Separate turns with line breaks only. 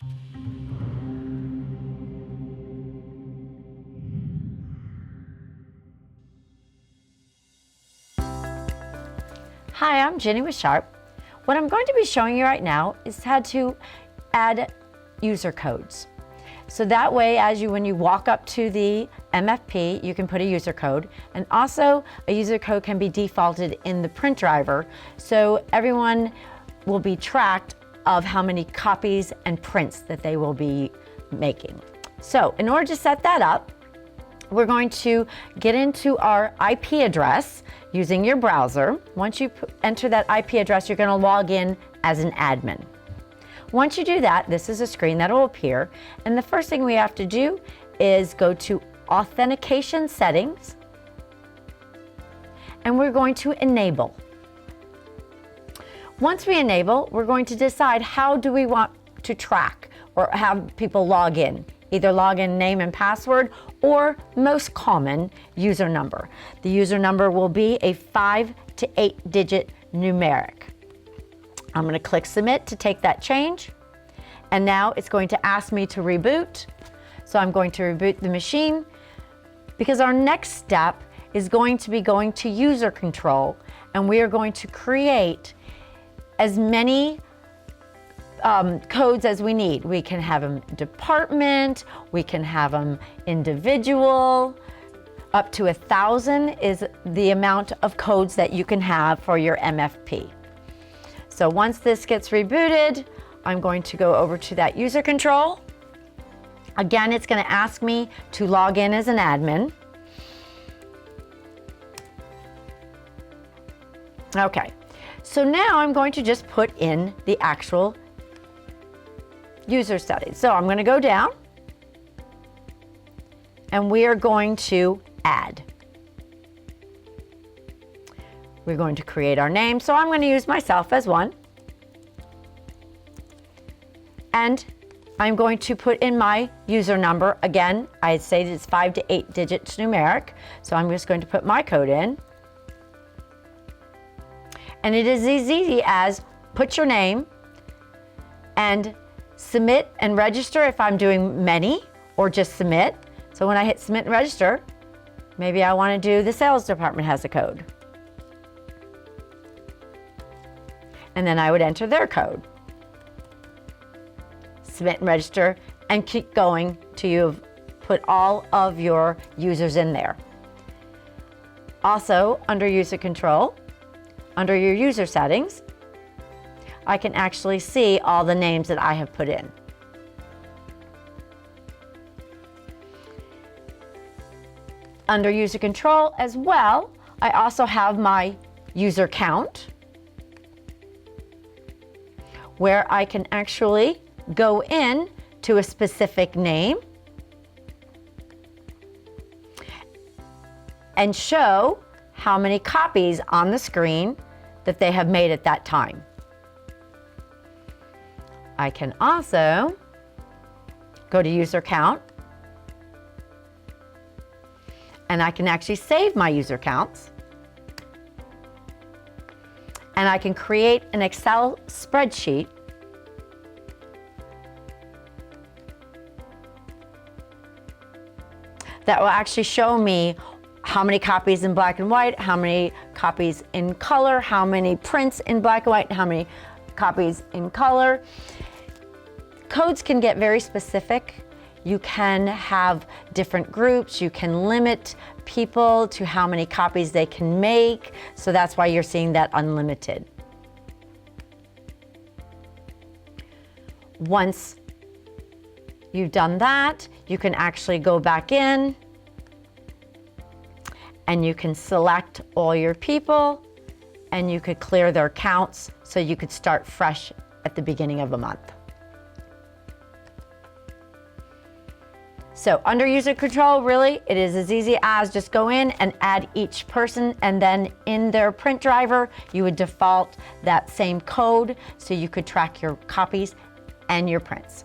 Hi, I'm Jenny with Sharp. What I'm going to be showing you right now is how to add user codes. So that way, when you walk up to the MFP, you can put a user code, and also a user code can be defaulted in the print driver, so everyone will be tracked of how many copies and prints that they will be making. So in order to set that up, we're going to get into our IP address using your browser. Once you enter that IP address, you're going to log in as an admin. Once you do that, this is a screen that will appear, and the first thing we have to do is go to Authentication Settings, and we're going to enable. Once we enable, we're going to decide how do we want to track or have people log in. Either log in name and password, or most common, user number. The user number will be a 5 to 8 digit numeric. I'm going to click Submit to take that change. And now it's going to ask me to reboot. So I'm going to reboot the machine, because our next step is going to be going to user control, and we are going to create as many codes as we need. We can have them department, we can have them individual. Up to 1,000 is the amount of codes that you can have for your MFP. So once this gets rebooted, I'm going to go over to that user control. Again, it's going to ask me to log in as an admin. Okay, so now I'm going to just put in the actual user settings. So I'm going to go down, and we are going to add. We're going to create our name, so I'm going to use myself as one. And I'm going to put in my user number. Again, I say it's 5 to 8 digits numeric, so I'm just going to put my code in. And it is as easy as put your name and submit and register if I'm doing many, or just submit. So when I hit submit and register, maybe I want to do the sales department has a code. And then I would enter their code. Submit and register, and keep going till you've put all of your users in there. Also, under user control, under your user settings, I can actually see all the names that I have put in. Under user control as well, I also have my user count, where I can actually go in to a specific name and show how many copies on the screen that they have made at that time. I can also go to user count, and I can actually save my user counts, and I can create an Excel spreadsheet that will actually show me how many copies in black and white, how many copies in color, how many prints in black and white, how many copies in color. Codes can get very specific. You can have different groups. You can limit people to how many copies they can make. So that's why you're seeing that unlimited. Once you've done that, you can actually go back in, and you can select all your people, and you could clear their counts, so you could start fresh at the beginning of a month. So under user control, really, it is as easy as just go in and add each person, and then in their print driver, you would default that same code so you could track your copies and your prints.